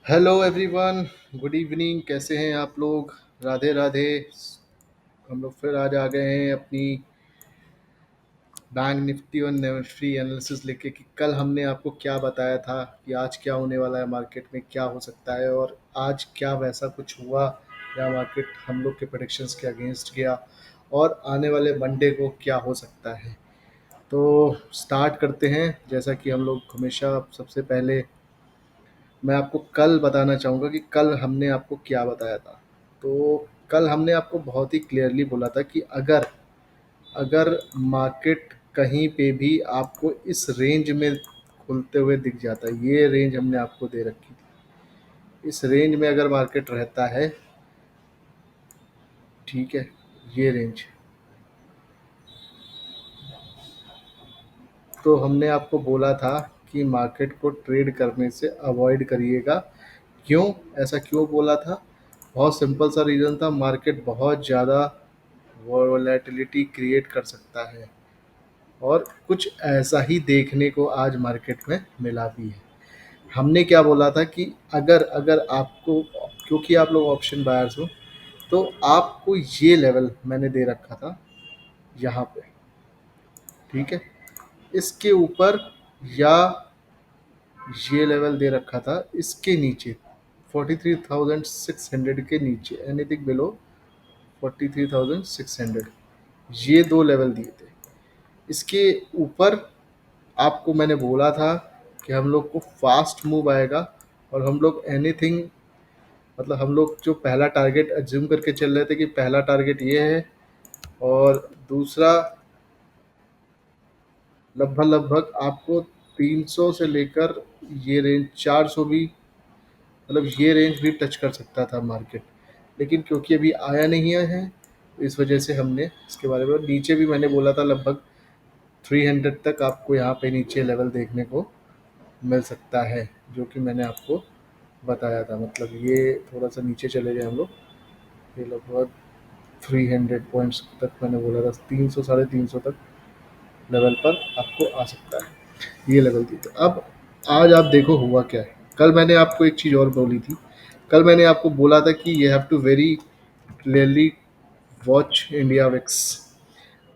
Hello everyone. Good evening. कैसे हैं आप लोग? राधे राधे। हम लोग फिर आज आ गए हैं अपनी बैंक निफ्टी और निफ्टी एनालिसिस लेके कि कल हमने आपको क्या बताया था कि आज क्या होने वाला है, मार्केट में क्या हो सकता है और आज क्या वैसा कुछ हुआ या मार्केट हम लोग के प्रेडिक्शंस के अगेंस्ट गया और आने वाले मंडे को क्या हो सकता है। तो स्टार्ट करते हैं। जैसा कि हम लोग हमेशा सबसे पहले मैं आपको कल बताना चाहूँगा कि कल हमने आपको क्या बताया था। तो कल हमने आपको बहुत ही क्लियरली बोला था कि अगर अगर मार्केट कहीं पे भी आपको इस रेंज में खुलते हुए दिख जाता है, ये रेंज हमने आपको दे रखी थी, इस रेंज में अगर मार्केट रहता है, ठीक है, ये रेंज, तो हमने आपको बोला था कि मार्केट को ट्रेड करने से अवॉइड करिएगा। क्यों? ऐसा क्यों बोला था? बहुत सिंपल सा रीज़न था, मार्केट बहुत ज़्यादा वोलेटिलिटी क्रिएट कर सकता है और कुछ ऐसा ही देखने को आज मार्केट में मिला भी है। हमने क्या बोला था कि अगर अगर आपको, क्योंकि आप लोग ऑप्शन बायर्स हो, तो आपको ये लेवल मैंने दे रखा था यहाँ पे, ठीक है, इसके ऊपर या ये लेवल दे रखा था इसके नीचे, 43,600 के नीचे, एनीथिंग बिलो 43,600, ये दो लेवल दिए थे। इसके ऊपर आपको मैंने बोला था कि हम लोग को फास्ट मूव आएगा और हम लोग एनीथिंग, मतलब हम लोग जो पहला टारगेट एज्यूम करके चल रहे थे कि पहला टारगेट ये है और दूसरा लगभग लगभग आपको 300 से लेकर ये रेंज 400 भी, मतलब ये रेंज भी टच कर सकता था मार्केट, लेकिन क्योंकि अभी आया नहीं है, इस वजह से हमने इसके बारे में, और नीचे भी मैंने बोला था लगभग 300 तक आपको यहाँ पे नीचे लेवल देखने को मिल सकता है, जो कि मैंने आपको बताया था। मतलब ये थोड़ा सा नीचे चले गए हम लोग, ये लगभग 300 पॉइंट्स तक मैंने बोला था, 300 350 तक लेवल पर आपको आ सकता है, ये लेवल दी थी। अब आज आप देखो हुआ क्या है। कल मैंने आपको एक चीज़ और बोली थी, कल मैंने आपको बोला था कि you have to very clearly watch India VIX,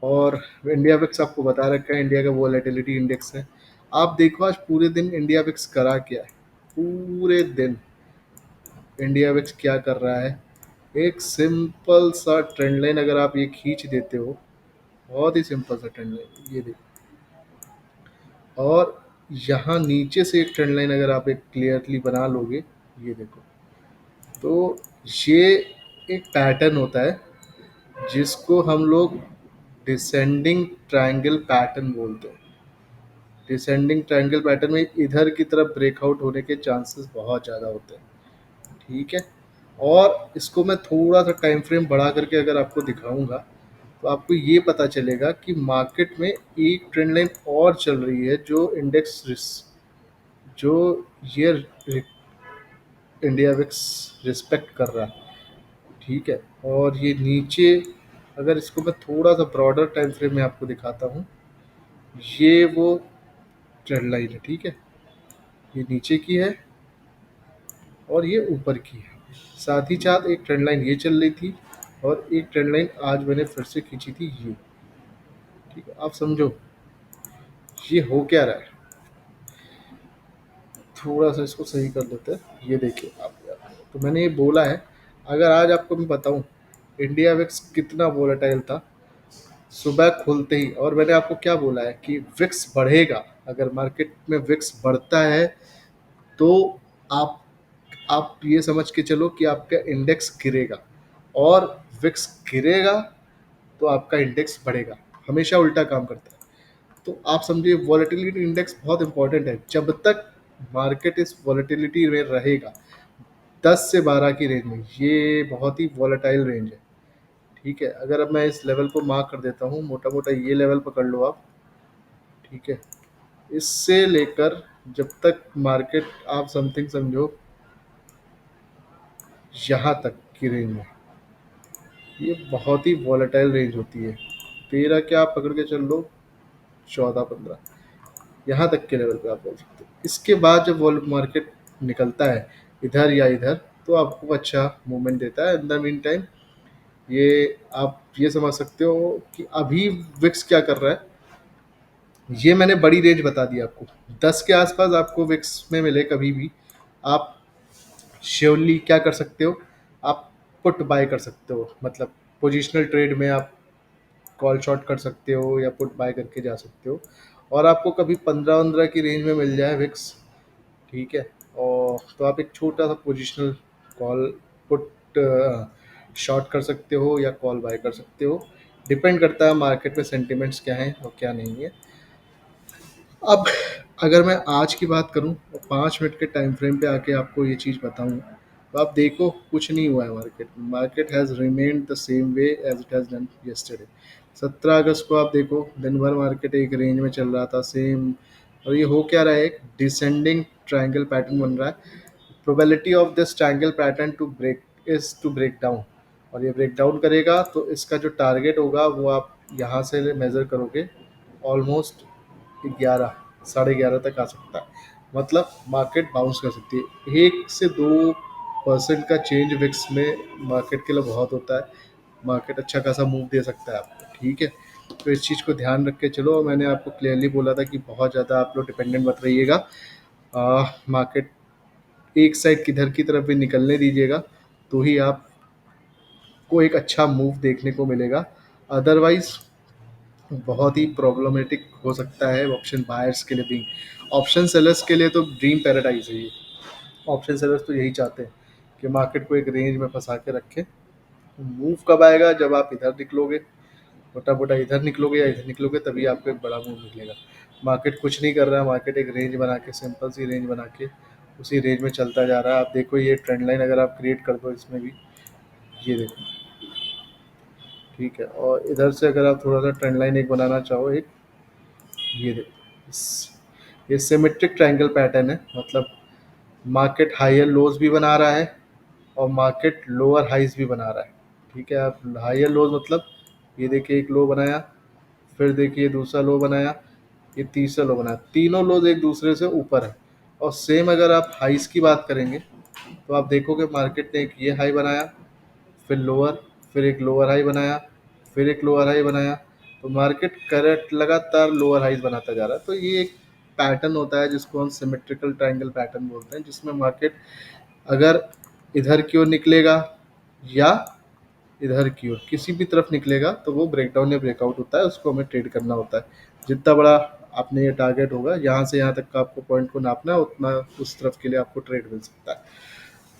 और इंडिया विक्स आपको बता रखा है, इंडिया का वोलेटिलिटी इंडेक्स है। आप देखो आज पूरे दिन इंडिया विक्स करा क्या है, पूरे दिन इंडिया विक्स क्या कर रहा है। एक सिंपल सा ट्रेंड लाइन अगर आप ये खींच देते हो, बहुत ही सिंपल सा ट्रेंड लाइन, ये देखो, और यहाँ नीचे से एक ट्रेंड लाइन अगर आप एक क्लियरली बना लोगे, ये देखो, तो ये एक पैटर्न होता है जिसको हम लोग डिसेंडिंग ट्रायंगल पैटर्न बोलते हैं। डिसेंडिंग ट्रायंगल पैटर्न में इधर की तरफ ब्रेकआउट होने के चांसेस बहुत ज़्यादा होते हैं, ठीक है। और इसको मैं थोड़ा सा टाइम फ्रेम बढ़ा करके अगर आपको दिखाऊंगा, तो आपको ये पता चलेगा कि मार्केट में एक ट्रेंड लाइन और चल रही है जो जो ये इंडिया विक्स रिस्पेक्ट कर रहा है, ठीक है। और ये नीचे, अगर इसको मैं थोड़ा सा ब्रॉडर टाइम फ्रेम में आपको दिखाता हूँ, ये वो ट्रेंड लाइन है, ठीक है, ये नीचे की है और ये ऊपर की है। साथ ही साथ एक ट्रेंड लाइन ये चल रही थी और एक ट्रेंड लाइन आज मैंने फिर से खींची थी ये, ठीक है। आप समझो ये हो क्या रहा है, थोड़ा सा इसको सही कर लेते हैं। ये देखिए आप यार, तो मैंने ये बोला है, अगर आज आपको मैं बताऊं इंडिया विक्स कितना वोलेटाइल था सुबह खुलते ही, और मैंने आपको क्या बोला है कि विक्स बढ़ेगा, अगर मार्केट में विक्स बढ़ता है तो आप आप ये समझ के चलो कि आपका इंडेक्स गिरेगा, और विक्स गिरेगा तो आपका इंडेक्स बढ़ेगा, हमेशा उल्टा काम करता है। तो आप समझिए वॉलेटिलिटी इंडेक्स बहुत इंपॉर्टेंट है। जब तक मार्केट इस वॉलेटिलिटी में रहेगा 10 से 12 की रेंज में, ये बहुत ही वॉलेटाइल रेंज है, ठीक है। अगर अब मैं इस लेवल को मार्क कर देता हूँ, मोटा मोटा ये लेवल पकड़ लो आप, ठीक है, इससे लेकर जब तक मार्केट आप समथिंग समझो यहाँ तक की रेंज में, ये बहुत ही वॉलेटाइल रेंज होती है। 13 क्या आप पकड़ के चल लो, 14 15 यहाँ तक के लेवल पे आप बोल सकते हो। इसके बाद जब वॉल मार्केट निकलता है, इधर या इधर, तो आपको अच्छा मूवमेंट देता है। इन द मीन टाइम ये आप ये समझ सकते हो कि अभी विक्स क्या कर रहा है। ये मैंने बड़ी रेंज बता दी आपको, 10 के आसपास आपको विक्स में मिले कभी भी, आप श्योरली क्या कर सकते हो, आप पुट बाय कर सकते हो। मतलब पोजिशनल ट्रेड में आप कॉल शॉर्ट कर सकते हो या पुट बाय करके जा सकते हो। और आपको कभी 15-15 की रेंज में मिल जाए विक्स, ठीक है, और तो आप एक छोटा सा पोजिशनल कॉल पुट शॉर्ट कर सकते हो या कॉल बाय कर सकते हो। डिपेंड करता है मार्केट में सेंटिमेंट्स क्या हैं और क्या नहीं है। अब अगर मैं आज की बात करूं और 5 मिनट के टाइम फ्रेम पे आके आपको ये चीज़ बताऊं, तो आप देखो कुछ नहीं हुआ है। Market market has remained the same way as it has done yesterday. 17 अगस्त को आप देखो दिन भर मार्केट एक रेंज में चल रहा था सेम, और ये हो क्या रहा है, एक डिसेंडिंग ट्रायंगल पैटर्न बन रहा है। Probability of this triangle pattern to break is to break down, और ये ब्रेक डाउन करेगा तो इसका जो टारगेट होगा वो आप यहाँ से मेज़र करोगे ऑलमोस्ट 11, 11:30 तक आ सकता है। मतलब मार्केट बाउंस कर सकती है। 1 से 2% का चेंज विक्स में मार्केट के लिए बहुत होता है। मार्केट अच्छा खासा मूव दे सकता है आपको, ठीक है। तो इस चीज़ को ध्यान रख के चलो। और मैंने आपको क्लियरली बोला था कि बहुत ज़्यादा आप लोग डिपेंडेंट मत रहिएगा। मार्केट एक साइड किधर की तरफ भी निकलने दीजिएगा तो ही आपको एक अच्छा मूव देखने को मिलेगा। अदरवाइज बहुत ही प्रॉब्लमेटिक हो सकता है ऑप्शन बायर्स के लिए भी। ऑप्शन सेलर्स के लिए तो ड्रीम पैराडाइज है ये। ऑप्शन सेलर्स तो यही चाहते हैं कि मार्केट को एक रेंज में फंसा के रखें। मूव कब आएगा, जब आप इधर निकलोगे, मोटा मोटा इधर निकलोगे या इधर निकलोगे, तभी आपको एक बड़ा मूव निकलेगा। मार्केट कुछ नहीं कर रहा है, मार्केट एक रेंज बना के, सिंपल सी रेंज बना के उसी रेंज में चलता जा रहा है। आप देखो ये ट्रेंड लाइन अगर आप क्रिएट कर दो इसमें भी, ये देखो, ठीक है। और इधर से अगर आप थोड़ा सा ट्रेंड लाइन एक बनाना चाहो, एक ये देखो ये सिमेट्रिक ट्रायंगल पैटर्न है। मतलब मार्केट हायर लोज भी बना रहा है और मार्केट लोअर हाइज भी बना रहा है, ठीक है। आप हायर लोज मतलब ये देखिए एक लो बनाया, फिर देखिए दूसरा लो बनाया, ये तीसरा लो बनाया, तीनों लोज एक दूसरे से ऊपर है। और सेम अगर आप हाइज की बात करेंगे तो आप देखोगे मार्केट ने एक ये हाई बनाया, फिर लोअर, फिर एक लोअर हाई बनाया, फिर एक लोअर हाई बनाया। तो मार्केट करेक्ट लगातार लोअर हाइज बनाता जा रहा है। तो ये एक पैटर्न होता है जिसको हम सिमेट्रिकल ट्रायंगल पैटर्न बोलते हैं, जिसमें मार्केट अगर इधर की ओर निकलेगा या इधर की ओर किसी भी तरफ निकलेगा तो वो ब्रेकडाउन या ब्रेकआउट होता है, उसको हमें ट्रेड करना होता है। जितना बड़ा आपने ये टारगेट होगा, यहाँ से यहाँ तक का आपको पॉइंट को नापना है, उतना उस तरफ के लिए आपको ट्रेड मिल सकता है।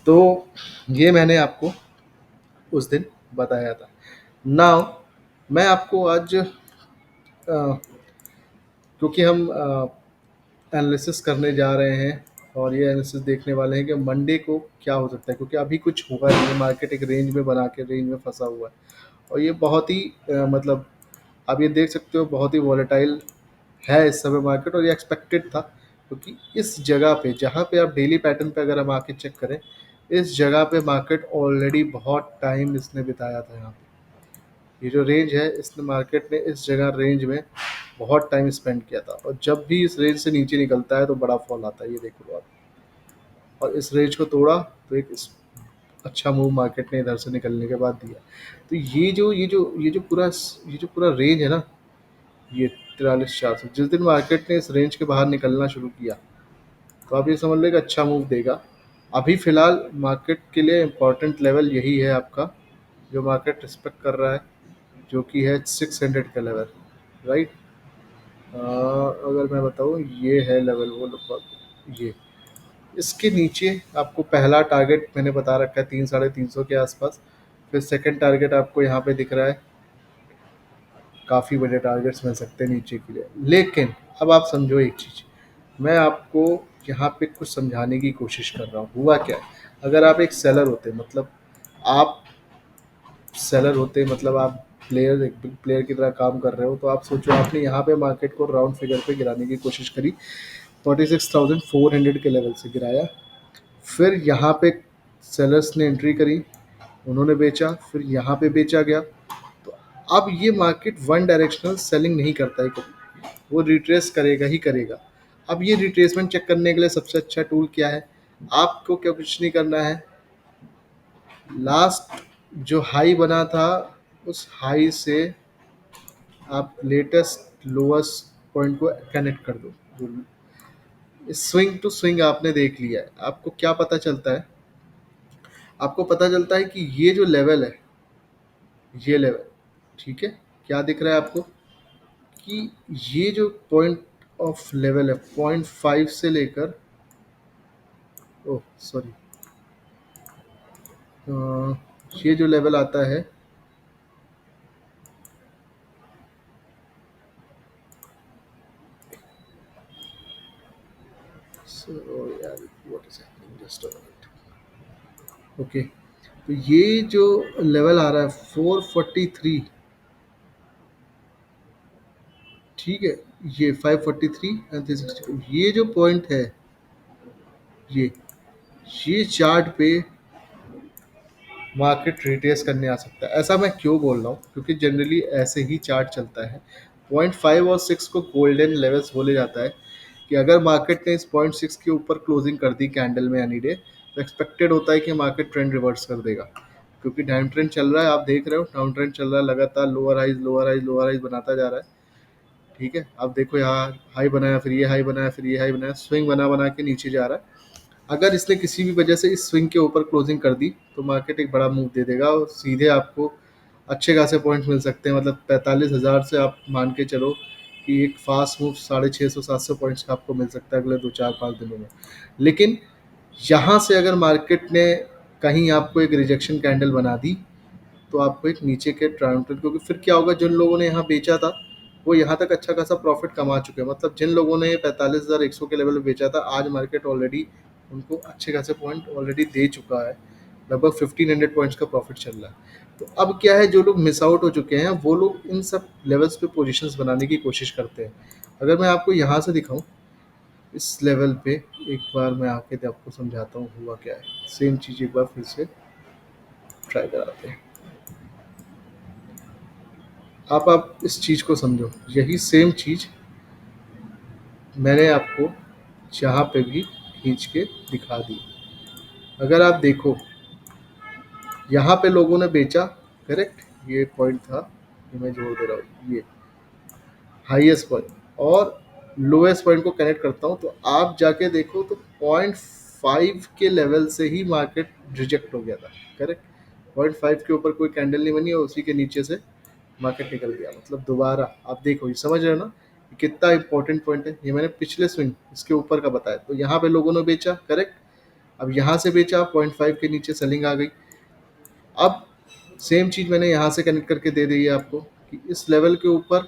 तो ये मैंने आपको उस दिन बताया था। नाउ मैं आपको आज क्योंकि हम एनालिसिस करने जा रहे हैं और ये एनालिसिस देखने वाले हैं कि मंडे को क्या हो सकता है, क्योंकि अभी कुछ हुआ नहीं है। मार्केट एक रेंज में बना के रेंज में फंसा हुआ है और ये बहुत ही मतलब आप ये देख सकते हो बहुत ही वॉलेटाइल है इस समय मार्केट। और ये एक्सपेक्टेड था, क्योंकि इस जगह पे जहाँ पे आप डेली पैटर्न पे अगर हम आके चेक करें, इस जगह पे मार्केट ऑलरेडी बहुत टाइम इसने बिताया था। यहाँ पे ये जो रेंज है, इसने मार्केट ने इस जगह रेंज में बहुत टाइम स्पेंड किया था। और जब भी इस रेंज से नीचे निकलता है तो बड़ा फॉल आता है, ये देख लो आप। और इस रेंज को तोड़ा तो एक अच्छा मूव मार्केट ने इधर से निकलने के बाद दिया। तो ये जो पूरा रेंज है ना, ये 43,400, जिस दिन मार्केट ने इस रेंज के बाहर निकलना शुरू किया तो आप ये समझ लो एक अच्छा मूव देगा। अभी फ़िलहाल मार्केट के लिए इम्पोर्टेंट लेवल यही है आपका, जो मार्केट रिस्पेक्ट कर रहा है, जो कि है 600 का लेवल, राइट। अगर मैं बताऊँ, ये है लेवल वो लगभग ये, इसके नीचे आपको पहला टारगेट मैंने बता रखा है 300-350 के आसपास। फिर सेकंड टारगेट आपको यहाँ पे दिख रहा है। काफ़ी बड़े टारगेट्स मिल सकते हैं नीचे के लिए। लेकिन अब आप समझो एक चीज़, मैं आपको यहाँ पे कुछ समझाने की कोशिश कर रहा हूँ। हुआ क्या है, अगर आप एक सेलर होते, मतलब आप सेलर होते, मतलब आप प्लेयर, एक बिग प्लेयर की तरह काम कर रहे हो, तो आप सोचो आपने यहाँ पे मार्केट को राउंड फिगर पे गिराने की कोशिश करी, 46,400 के लेवल से गिराया। फिर यहाँ पे सेलर्स ने एंट्री करी, उन्होंने बेचा, फिर यहाँ पे बेचा गया। तो अब ये मार्केट वन डायरेक्शनल सेलिंग नहीं करता है कभी, वो रिट्रेस करेगा ही करेगा। अब ये रिट्रेसमेंट चेक करने के लिए सबसे अच्छा टूल क्या है, आपको क्या कुछ नहीं करना है, लास्ट जो हाई बना था उस हाई से आप लेटेस्ट लोएस्ट पॉइंट को कनेक्ट कर दो। जो स्विंग टू स्विंग आपने देख लिया है, आपको क्या पता चलता है, आपको पता चलता है कि ये जो लेवल है, ये लेवल, ठीक है, क्या दिख रहा है आपको कि ये जो पॉइंट ऑफ लेवल है 0.5 से लेकर, ओह सॉरी, ये जो लेवल आता है, सो यार what is happening, just a minute. Okay, तो ये जो लेवल आ रहा है 443, ठीक है, ये 543 एंड 360, ये जो पॉइंट है, ये ये चार्ट पे मार्केट रिट्रेस करने आ सकता है। ऐसा मैं क्यों बोल रहा हूँ, क्योंकि जनरली ऐसे ही चार्ट चलता है। 0.5 और 6 को गोल्डन लेवल्स बोले जाता है, कि अगर मार्केट ने इस 0.6 के ऊपर क्लोजिंग कर दी कैंडल में एनी डे, तो एक्सपेक्टेड होता है कि मार्केट ट्रेंड रिवर्स कर देगा, क्योंकि डाउन ट्रेंड चल रहा है, आप देख रहे हो डाउन ट्रेंड चल रहा है, लगातार lower highs lower highs lower highs बनाता जा रहा है। ठीक है, आप देखो यहाँ हाई बनाया, फिर ये हाई बनाया, फिर ये हाई बनाया, स्विंग बना बना के नीचे जा रहा है। अगर इसने किसी भी वजह से इस स्विंग के ऊपर क्लोजिंग कर दी, तो मार्केट एक बड़ा मूव दे देगा और सीधे आपको अच्छे खासे पॉइंट्स मिल सकते हैं। मतलब 45,000 से आप मान के चलो कि एक फास्ट मूव 650 700 पॉइंट्स का आपको मिल सकता है अगले 2 4 5 दिनों में। लेकिन यहाँ से अगर मार्केट ने कहीं आपको एक रिजेक्शन कैंडल बना दी, तो आपको एक नीचे के ट्रायंगल, क्योंकि फिर क्या होगा, जिन लोगों ने यहाँ बेचा था वो यहाँ तक अच्छा खासा प्रॉफिट कमा चुके हैं। मतलब जिन लोगों ने 45,100 के लेवल पे बेचा था, आज मार्केट ऑलरेडी उनको अच्छे खासे पॉइंट ऑलरेडी दे चुका है, लगभग 1500 पॉइंट्स का प्रॉफिट चल रहा है। तो अब क्या है, जो लोग मिस आउट हो चुके हैं वो लोग इन सब लेवल्स पे पोजीशंस बनाने की कोशिश करते हैं। अगर मैं आपको यहाँ से दिखाऊं इस लेवल पे, एक बार मैं आके आपको समझाता हूँ हुआ क्या है। सेम चीज़ एक बार फिर से ट्राई कराते हैं। आप इस चीज़ को समझो, यही सेम चीज़ मैंने आपको यहाँ पे भी खींच के दिखा दी। अगर आप देखो, यहाँ पे लोगों ने बेचा, करेक्ट, ये पॉइंट था, ये मैं जोड़ दे रहा हूँ, ये हाईएस्ट पॉइंट और लोएस्ट पॉइंट को कनेक्ट करता हूँ, तो आप जाके देखो तो 0.5 के लेवल से ही मार्केट रिजेक्ट हो गया था, करेक्ट। 0.5 के ऊपर कोई कैंडल नहीं बनी और उसी के नीचे से मार्केट निकल गया। मतलब दोबारा आप देखो, ये समझ रहे हो ना, ये कितना इंपॉर्टेंट पॉइंट है। ये मैंने पिछले स्विंग इसके ऊपर का बताया, तो यहाँ पे लोगों ने बेचा, करेक्ट। अब यहाँ से बेचा, 0.5 के नीचे सेलिंग आ गई। अब सेम चीज़ मैंने यहाँ से कनेक्ट करके दे दी है आपको, कि इस लेवल के ऊपर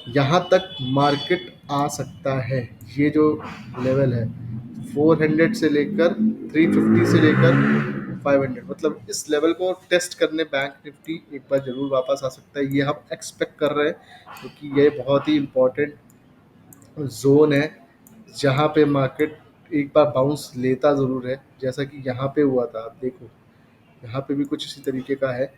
यहाँ तक मार्केट आ सकता है। ये जो लेवल है 400 से लेकर 350 से लेकर 500, मतलब इस लेवल को टेस्ट करने बैंक निफ्टी एक बार जरूर वापस आ सकता है, ये हम एक्सपेक्ट कर रहे हैं, क्योंकि ये बहुत ही इम्पोर्टेंट जोन है जहाँ पे मार्केट एक बार बाउंस लेता ज़रूर है, जैसा कि यहाँ पे हुआ था। आप देखो यहाँ पे भी कुछ इसी तरीके का है,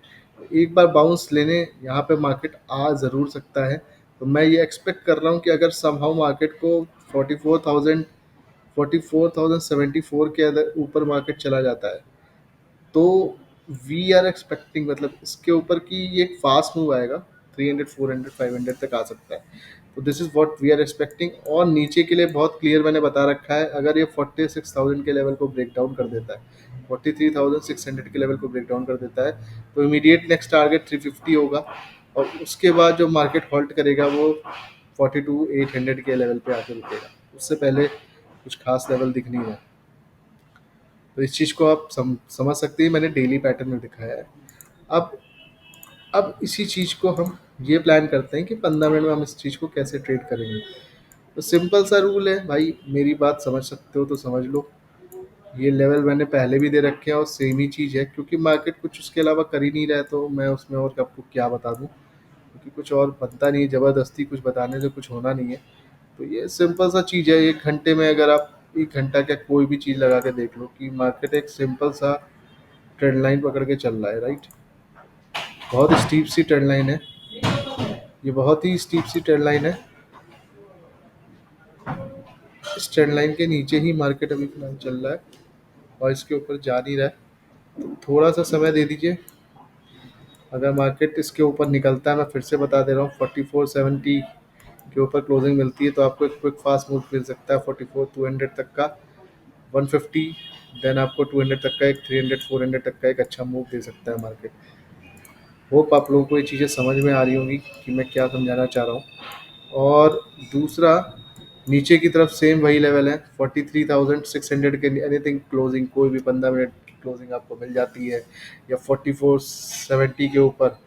एक बार बाउंस लेने यहाँ पे मार्केट आ ज़रूर सकता है। तो मैं ये एक्सपेक्ट कर रहा हूँ कि अगर समहाउ मार्केट को 44,074 के अंदर ऊपर मार्केट चला जाता है, तो वी आर एक्सपेक्टिंग, मतलब इसके ऊपर की ये एक फास्ट मूव आएगा, 300 400 500 तक आ सकता है। तो this is what we are expecting. और नीचे के लिए बहुत क्लियर मैंने बता रखा है, अगर ये 46,000 के लेवल को ब्रेक डाउन कर देता है, 43,600 के लेवल को ब्रेक डाउन कर देता है, तो इमीडिएट नेक्स्ट टारगेट 350 होगा। और उसके बाद जो मार्केट हॉल्ट करेगा वो 42,800 के लेवल पे आके रुकेगा, उससे पहले कुछ खास लेवल दिख नहीं रहा। तो इस चीज़ को आप समझ सकते हैं, मैंने डेली पैटर्न में दिखाया है। अब अब इसी चीज़ को हम ये प्लान करते हैं कि 15 मिनट में हम इस चीज़ को कैसे ट्रेड करेंगे। तो सिंपल सा रूल है भाई, मेरी बात समझ सकते हो तो समझ लो। ये लेवल मैंने पहले भी दे रखे हैं और सेम ही चीज़ है, क्योंकि मार्केट कुछ उसके अलावा कर ही नहीं रहा है, तो मैं उसमें और आपको क्या बता दूँ, क्योंकि कुछ और बनता नहीं है, ज़बरदस्ती कुछ बताने से कुछ होना नहीं है। तो ये सिंपल सा चीज़ है, 1 घंटे में अगर आप 1 घंटा क्या कोई भी चीज़ लगा के देख लो कि मार्केट एक सिंपल सा ट्रेंड लाइन पकड़ के चल रहा है, राइट। बहुत स्टीप सी ट्रेंड लाइन है, ये बहुत ही स्टीप सी ट्रेंड लाइन है। इस ट्रेंड लाइन के नीचे ही मार्केट अभी फिलहाल चल रहा है और इसके ऊपर जा नहीं रहा है। तो थोड़ा सा समय दे दीजिए। अगर मार्केट इसके ऊपर निकलता है, मैं फिर से बता दे रहा हूँ, 4470 के ऊपर क्लोजिंग मिलती है तो आपको एक क्विक फास्ट मूव मिल सकता है 44 200 तक का, 150, देन आपको 200 तक का एक, 300 400 तक का एक अच्छा मूव दे सकता है मार्केट। होप आप लोगों को ये चीज़ें समझ में आ रही होंगी कि मैं क्या समझाना चाह रहा हूँ। और दूसरा, नीचे की तरफ सेम वही लेवल है 43,600 के, एनीथिंग क्लोजिंग, कोई भी 15 मिनट की क्लोजिंग आपको मिल जाती है, या 4470 के ऊपर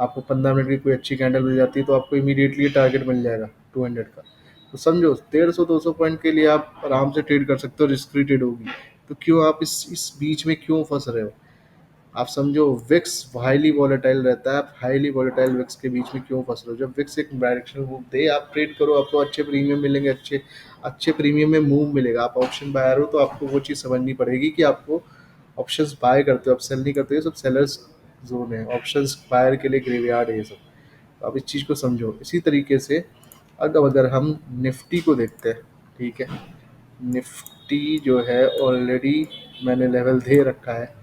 आपको 15 मिनट की कोई अच्छी कैंडल मिल जाती है तो आपको इमीडिएटली टारगेट मिल जाएगा 200 का। तो समझो 150 200 पॉइंट के लिए आप आराम से ट्रेड कर सकते हो, रिस्क फ्री ट्रेड होगी। तो क्यों आप इस बीच में क्यों फंस रहे हो? आप समझो विक्स हाईली वॉलेटाइल रहता है, आप हाईली वॉलेटाइल विक्स के बीच में क्यों फंस रहे हो? जब विक्स एक डायरेक्शनल मूव दे, आप ट्रेड करो, आपको अच्छे प्रीमियम मिलेंगे, अच्छे अच्छे प्रीमियम में मूव मिलेगा। आप ऑप्शन बायर हो तो आपको वो चीज़ समझनी पड़ेगी कि आपको ऑप्शंस बाय करते हो, आप सेल नहीं करते हो, ये सब सेलर्स जोन है, ऑप्शंस बायर के लिए ग्रेवयार्ड है ये सब। तो आप इस चीज़ को समझो। इसी तरीके से अगर हम निफ्टी को देखते हैं, ठीक है, निफ्टी जो है ऑलरेडी मैंने लेवल दे रखा है,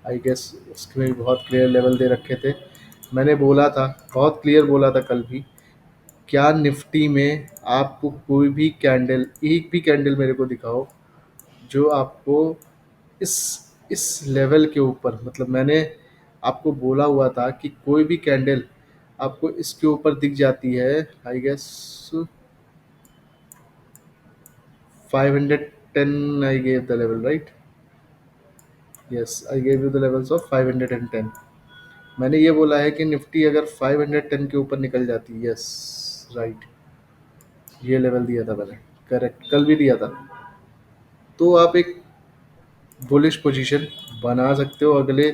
आई गेस उसमें भी बहुत क्लियर लेवल दे रखे थे। मैंने बोला था, बहुत क्लियर बोला था कल भी, क्या निफ्टी में आपको कोई भी कैंडल, एक भी कैंडल मेरे को दिखाओ जो आपको इस इस लेवल के ऊपर, मतलब मैंने आपको बोला हुआ था कि कोई भी कैंडल आपको इसके ऊपर दिख जाती है, I guess 510, I gave the level right, yes I gave you the levels of 510। मैंने ये बोला है कि निफ्टी अगर 510 के ऊपर निकल जाती है, यस राइट, ये लेवल दिया था मैंने, करेक्ट, कल भी दिया था, तो आप एक बुलिश पोजीशन बना सकते हो। अगले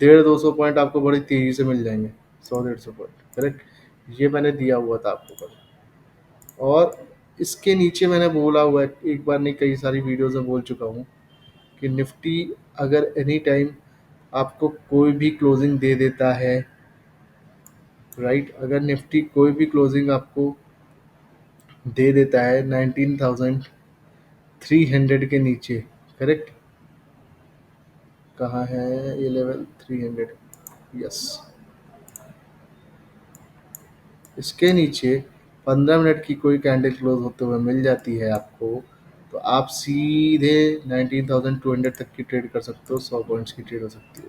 150 200 पॉइंट आपको बड़ी तेज़ी से मिल जाएंगे, 100 150 पॉइंट, करेक्ट, ये मैंने दिया हुआ था आपको कल। और इसके नीचे मैंने बोला हुआ है, एक बार नहीं कई सारी वीडियोज़ में बोल चुका हूँ, कि निफ्टी अगर एनी टाइम आपको कोई भी क्लोजिंग दे देता है, राइट, अगर निफ्टी कोई भी क्लोजिंग आपको दे देता है 19,300 के नीचे, करेक्ट, कहाँ है ये लेवल, 300, यस, इसके नीचे 15 मिनट की कोई कैंडल क्लोज होते हुए मिल जाती है आपको, तो आप सीधे 19,200 तक की ट्रेड कर सकते हो, 100 पॉइंट्स की ट्रेड हो सकती है।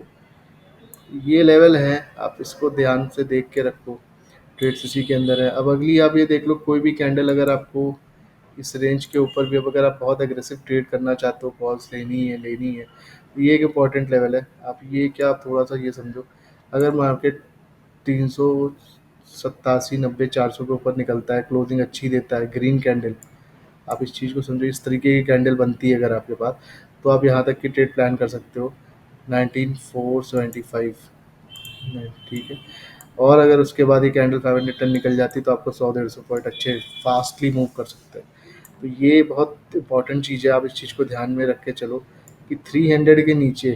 ये लेवल है, आप इसको ध्यान से देख के रखो, ट्रेड्स इसी के अंदर है। अब अगली आप ये देख लो, कोई भी कैंडल अगर आपको इस रेंज के ऊपर भी, अब अगर आप बहुत एग्रेसिव ट्रेड करना चाहते हो, कॉल्स लेनी है तो ये एक इम्पॉर्टेंट लेवल है। आप ये क्या, आप थोड़ा सा ये समझो, अगर मार्केट 387 90 400 के ऊपर निकलता है, क्लोजिंग अच्छी देता है, ग्रीन कैंडल, आप इस चीज़ को समझो, इस तरीके की कैंडल बनती है अगर आपके पास, तो आप यहाँ तक की ट्रेड प्लान कर सकते हो 19,475, ठीक है। और अगर उसके बाद ये कैंडल 500 निकल जाती तो आपको 100 150 पॉइंट अच्छे फास्टली मूव कर सकते हैं। तो ये बहुत इंपॉर्टेंट चीज़ है, आप इस चीज़ को ध्यान में रख के चलो कि 300 के नीचे,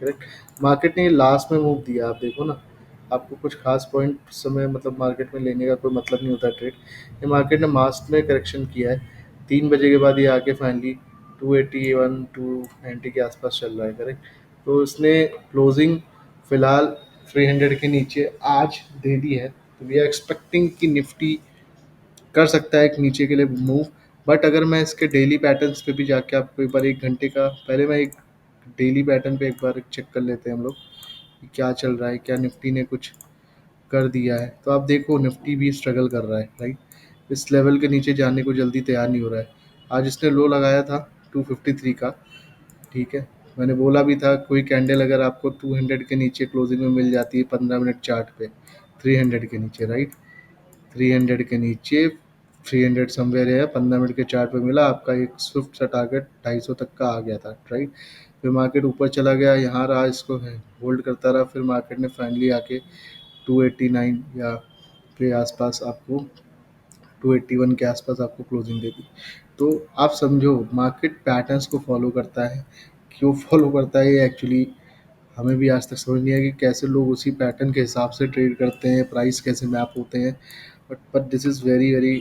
करेक्ट, मार्केट ने लास्ट में मूव दिया, आप देखो ना, आपको कुछ खास पॉइंट समय, मतलब मार्केट में लेने का कोई मतलब नहीं होता ट्रेड। ये मार्केट ने मास्ट में करेक्शन किया है, 3 बजे के बाद ये आके फाइनली 281 290 के आसपास चल रहा है, करेक्ट। तो इसने क्लोजिंग फिलहाल 300 के नीचे आज दे दी है, तो वी आर एक्सपेक्टिंग कि निफ्टी कर सकता है एक नीचे के लिए मूव। बट अगर मैं इसके डेली पैटर्न्स पे भी जाके आपको एक बार, 1 घंटे का, पहले मैं एक डेली पैटर्न पे एक बार चेक कर लेते हैं हम लोग कि क्या चल रहा है, क्या निफ्टी ने कुछ कर दिया है। तो आप देखो निफ्टी भी स्ट्रगल कर रहा है, राइट, इस लेवल के नीचे जाने को जल्दी तैयार नहीं हो रहा है। आज इसने लो लगाया था 253 का, ठीक है, मैंने बोला भी था कोई कैंडल अगर आपको 200 के नीचे क्लोजिंग में मिल जाती है 15 मिनट चार्ट पे, 300 के नीचे, राइट, 300 के नीचे, 300 समवेयर है, 15 मिनट के चार्ट पे मिला, आपका एक स्विफ्ट सा टारगेट 250 तक का आ गया था, राइट। फिर मार्केट ऊपर चला गया, यहाँ रहा, इसको होल्ड करता रहा, फिर मार्केट ने फाइनली आके 289 या के आसपास आपको, 281 के आसपास आपको क्लोजिंग दे दी। तो आप समझो मार्केट पैटर्न्स को फॉलो करता है, क्यों फॉलो करता है ये एक्चुअली हमें भी आज तक समझ नहीं आया कि कैसे लोग उसी पैटर्न के हिसाब से ट्रेड करते हैं, प्राइस कैसे मैप होते हैं। But this is very very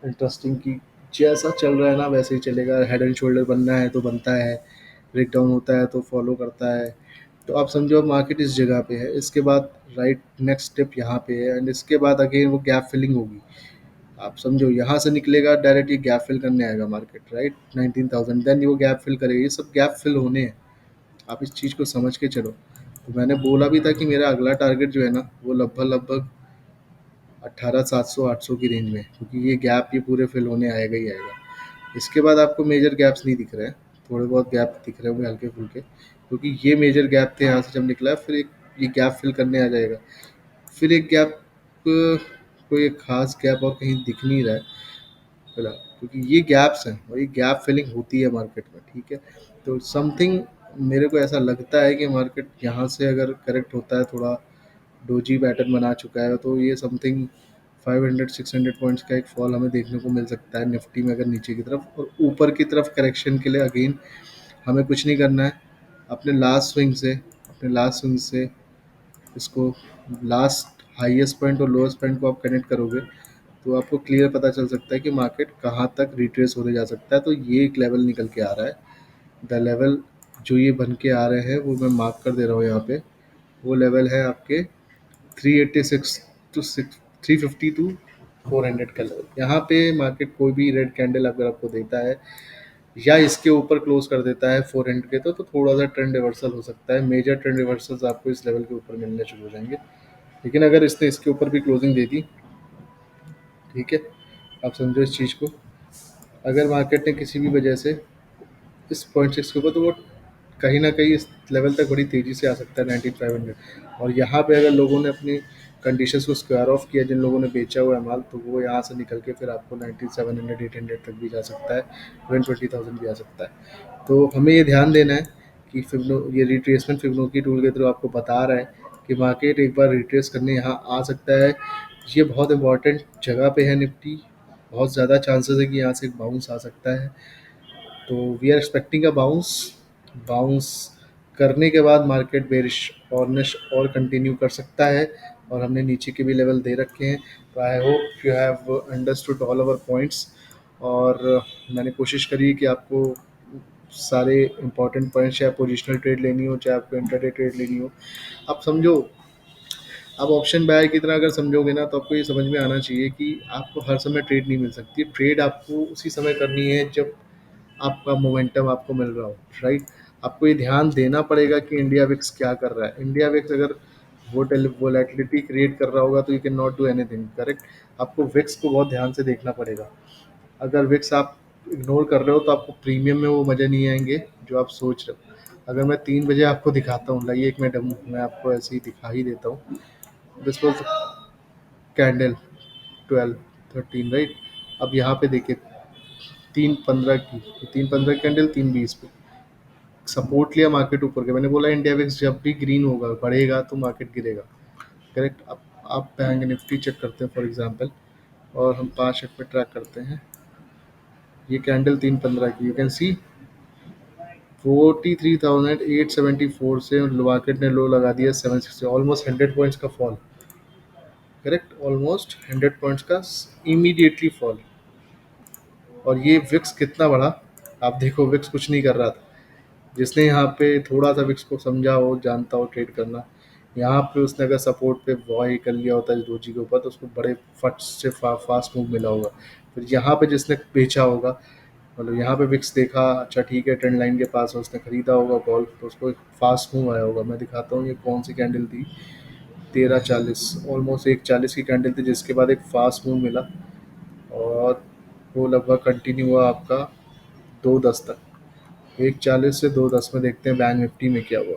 interesting कि जैसा चल रहा है ना वैसे ही चलेगा, हेड एंड शोल्डर बनना है तो बनता है, ब्रेकडाउन होता है तो फॉलो करता है। तो आप समझो मार्केट इस जगह पे है, इसके बाद राइट नेक्स्ट स्टेप यहाँ पे है, एंड इसके बाद अगेन वो गैप फिलिंग होगी। आप समझो यहाँ से निकलेगा डायरेक्ट, ये गैप फिल करने आएगा मार्केट, राइट 19,000, देन वो गैप फिल करेगा, ये सब गैप फिल होने हैं। आप इस चीज़ को समझ के चलो। तो मैंने बोला भी था कि मेरा अगला टारगेट जो है ना वो लगभग लगभग 18,700 800 की रेंज में, क्योंकि ये गैप ये पूरे फिल होने आएगा ही आएगा। इसके बाद आपको मेजर गैप्स नहीं दिख रहे हैं, थोड़े बहुत गैप दिख रहे होंगे हल्के फुल्के, क्योंकि ये मेजर गैप थे यहाँ से जब निकला है, फिर एक ये गैप फिल करने आ जाएगा। फिर एक गैप, कोई एक खास गैप और कहीं दिख नहीं रहा है फिलहाल, क्योंकि ये गैप्स हैं और ये गैप फिलिंग होती है मार्केट में, ठीक है। तो समथिंग मेरे को ऐसा लगता है कि मार्केट यहाँ से अगर करेक्ट होता है, थोड़ा डोजी पैटर्न बना चुका है, तो ये समथिंग 500 600 पॉइंट्स का एक फॉल हमें देखने को मिल सकता है निफ्टी में, अगर नीचे की तरफ। और ऊपर की तरफ करेक्शन के लिए अगेन हमें कुछ नहीं करना है, अपने लास्ट स्विंग से इसको, लास्ट हाईएस्ट पॉइंट और लोएस्ट पॉइंट को आप कनेक्ट करोगे तो आपको क्लियर पता चल सकता है कि मार्केट कहाँ तक रिट्रेस होने जा सकता है। तो ये एक लेवल निकल के आ रहा है, द लेवल जो ये बन के आ रहे हैं वो मैं मार्क कर दे रहा हूँ यहाँ पे। वो लेवल है आपके 386 टू 350 टू 400 का लेवल। यहाँ पे मार्केट कोई भी रेड कैंडल अगर आपको देता है या इसके ऊपर क्लोज कर देता है 400 के, तो थोड़ा सा ट्रेंड रिवर्सल हो सकता है। मेजर ट्रेंड रिवर्सल्स आपको इस लेवल के ऊपर मिलने शुरू हो जाएंगे। लेकिन अगर इसने इसके ऊपर भी क्लोजिंग दे दी, ठीक है, आप समझो इस चीज़ को, अगर मार्केट ने किसी भी वजह से इस 0.6 के ऊपर, तो वो कहीं ना कहीं इस लेवल तक बड़ी तेज़ी से आ सकता है 19,500। और यहाँ पे अगर लोगों ने अपनी कंडीशंस को स्क्वायर ऑफ किया, जिन लोगों ने बेचा हुआ है माल, तो वो यहाँ से निकल के फिर आपको 19,700 800 तक भी जा सकता है, 20,000 भी आ सकता है। तो हमें ये ध्यान देना है कि फिब्नो ये रिट्रेसमेंट फिब्नो की टूल के थ्रू आपको बता रहा है कि मार्केट एक बार रिट्रेस करने यहाँ आ सकता है। ये बहुत इंपॉर्टेंट जगह पे है निफ्टी, बहुत ज़्यादा चांसेस है कि यहाँ से एक बाउंस आ सकता है। तो we are expecting a bounce. Bounce करने के बाद मार्केट बेरिश ऑर्निश और कंटिन्यू कर सकता है, और हमने नीचे के भी लेवल दे रखे हैं। तो I hope you have understood all our points. और मैंने कोशिश करी कि आपको सारे इंपॉर्टेंट पॉइंट्स, चाहे पोजिशनल ट्रेड लेनी हो चाहे आपको इंटरडे ट्रेड लेनी हो, आप समझो। आप ऑप्शन बायर की तरह अगर समझोगे ना, तो आपको ये समझ में आना चाहिए कि आपको हर समय ट्रेड नहीं मिल सकती। ट्रेड आपको उसी समय करनी है जब आपका मोमेंटम आपको मिल रहा हो, राइट। आपको ये ध्यान देना पड़ेगा कि इंडिया विक्स क्या कर रहा है। इंडिया विक्स अगर वोलेटिलिटी क्रिएट कर रहा होगा तो you can not do anything, correct. आपको विक्स को बहुत ध्यान से देखना पड़ेगा। अगर विक्स आप इग्नोर कर रहे हो तो आपको प्रीमियम में वो मज़े नहीं आएंगे जो आप सोच रहे हो। अगर मैं 3 बजे आपको दिखाता हूँ, लाइए एक मिनट मैं आपको ऐसे ही दिखा ही देता हूँ। This was candle 12 13, right. अब यहाँ पे देखिए 3:15 की, 3:15 कैंडल 3:20 पे सपोर्ट लिया, मार्केट ऊपर गया। मैंने बोला इंडिया विक्स जब भी ग्रीन होगा बढ़ेगा तो मार्केट गिरेगा, करेक्ट। अब आप बैंक निफ्टी चेक करते हैं फॉर एग्जांपल, और हम 5 मिनट में ट्रैक करते हैं। ये कैंडल 3:15 की, यू कैन सी 43,874 से मार्केट ने लो लगा दिया 760, ऑलमोस्ट 100 पॉइंट्स का फॉल, करेक्ट, ऑलमोस्ट 100 पॉइंट्स का इमीडिएटली फॉल। और ये विक्स कितना बड़ा, आप देखो विक्स कुछ नहीं कर रहा था। जिसने यहाँ पे थोड़ा सा विक्स को समझा हो, जानता हो ट्रेड करना, यहाँ पे उसने अगर सपोर्ट पे वाई कर लिया होता है डोजी के ऊपर, तो उसको बड़े फट से फास्ट मूव मिला होगा। फिर यहाँ पे जिसने बेचा होगा, मतलब यहाँ पे विक्स देखा, अच्छा ठीक है ट्रेंड लाइन के पास है, उसने खरीदा होगा कॉल, तो उसको एक फास्ट मूव आया होगा। मैं दिखाता हूँ ये कौन सी कैंडल थी, 13:40, ऑलमोस्ट 1:40 की कैंडल थी, जिसके बाद एक फास्ट मूव मिला, और वो लगभग कंटिन्यू हुआ आपका 2:10 तक। 1:40 से 2:10 में देखते हैं बैंक निफ्टी में क्या हुआ।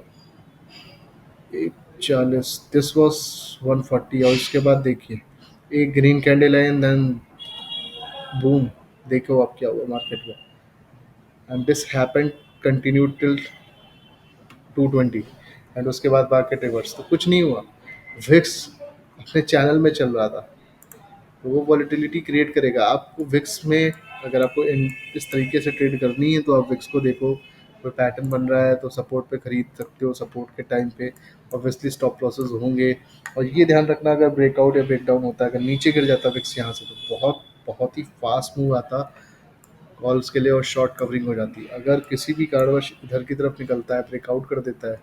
1:40, दिस वॉज 140, और इसके बाद देखिए एक ग्रीन कैंडल है, एंड देन बूम, देखो अब क्या हुआ मार्केट में। And this happened continue till 220, and उसके बाद मार्केट रिवर्स। तो कुछ नहीं हुआ, विक्स अपने चैनल में चल रहा था, तो वो वॉलेटिलिटी क्रिएट करेगा। आपको विक्स में अगर आपको इस तरीके से ट्रेड करनी है, तो आप विक्स को देखो, कोई पैटर्न बन रहा है तो सपोर्ट पे खरीद सकते हो, सपोर्ट के टाइम पे ऑब्वियसली स्टॉप लॉसेस होंगे। और ये ध्यान रखना, अगर ब्रेकआउट या ब्रेकडाउन होता है, अगर नीचे गिर जाता विक्स यहाँ से, तो बहुत बहुत ही फास्ट मूव आता कॉल्स के लिए और शॉर्ट कवरिंग हो जाती है। अगर किसी भी कारणवश इधर की तरफ निकलता है, ब्रेकआउट कर देता है,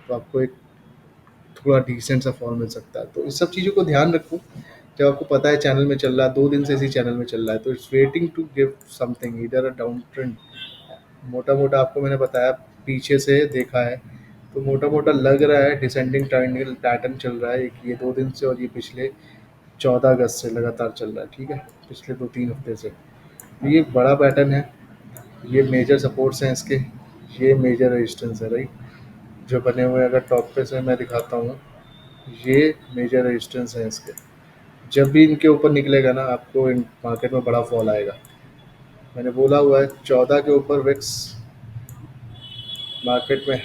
तो आपको एक थोड़ा डिसेंट सा फॉल मिल सकता है। तो इस सब चीज़ों को ध्यान रखो। जब आपको पता है चैनल में चल रहा है, 2 दिन से इसी चैनल में चल रहा है, तो it's waiting to give something, इधर अ डाउन ट्रेंड। मोटा मोटा आपको मैंने बताया, पीछे से देखा है तो मोटा मोटा लग रहा है डिसेंडिंग ट्रायंगल पैटर्न चल रहा है, एक ये 2 दिन से और ये पिछले 14 अगस्त से लगातार चल रहा है। ठीक है, पिछले 2-3 हफ्ते से। तो ये एक बड़ा पैटर्न है, ये मेजर सपोर्ट्स हैं इसके, ये मेजर रेजिस्टेंस है, राइट, जो बने हुए हैं। अगर टॉप पे से मैं दिखाता हूँ, ये मेजर रेजिस्टेंस है इसके। जब भी इनके ऊपर निकलेगा ना, आपको इन मार्केट में बड़ा फॉल आएगा। मैंने बोला हुआ है 14 के ऊपर विक्स मार्केट में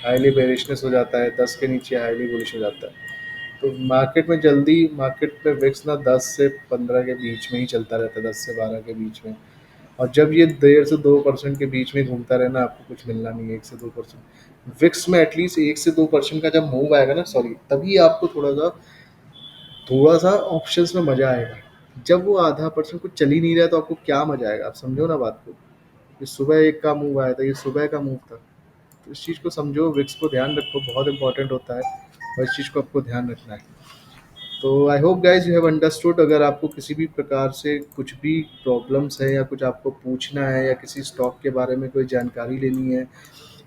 हाईली बेरिशनेस हो जाता है, 10 के नीचे हाईली बुलिश हो जाता है। तो मार्केट में जल्दी, मार्केट में विक्स ना 10 से 15 के बीच में ही चलता रहता है, 10 से 12 के बीच में। और जब ये 1.5 से 2% के बीच में घूमता रहे ना, आपको कुछ मिलना नहीं है। 1 से 2% विक्स में एटलीस्ट 1 से 2% का जब मूव आएगा ना, सॉरी, तभी आपको थोड़ा सा ऑप्शंस में मजा आएगा। जब वो आधा परसेंट कुछ चल ही नहीं रहा है, तो आपको क्या मजा आएगा? आप समझो ना बात को। ये सुबह एक का मूव आया था, ये सुबह का मूव था। तो इस चीज़ को समझो, विक्स को ध्यान रखो, बहुत इंपॉर्टेंट होता है और इस चीज़ को आपको ध्यान रखना है। तो I hope guys you have understood. अगर आपको किसी भी प्रकार से कुछ भी प्रॉब्लम्स है, या कुछ आपको पूछना है, या किसी स्टॉक के बारे में कोई जानकारी लेनी है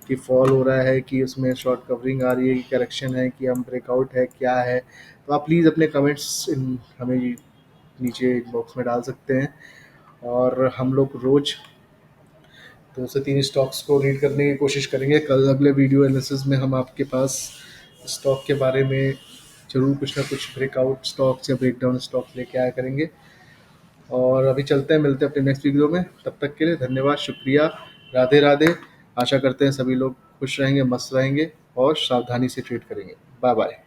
कि फॉल हो रहा है, कि उसमें शॉर्ट कवरिंग आ रही है, कि करेक्शन है, कि हम ब्रेकआउट है, क्या है, तो आप प्लीज़ अपने कमेंट्स हमें नीचे बॉक्स में डाल सकते हैं। और हम लोग रोज़ 2 से 3 स्टॉक्स को रीड करने की कोशिश करेंगे। कल अगले वीडियो एनालिसिस में हम आपके पास स्टॉक के बारे में ज़रूर कुछ ना कुछ ब्रेकआउट स्टॉक्स या ब्रेकडाउन स्टॉक्स लेके आया करेंगे। और अभी चलते हैं, मिलते हैं अपने नेक्स्ट वीडियो में। तब तक के लिए धन्यवाद, शुक्रिया, राधे राधे। आशा करते हैं सभी लोग खुश रहेंगे, मस्त रहेंगे और सावधानी से ट्रेड करेंगे। Bye bye.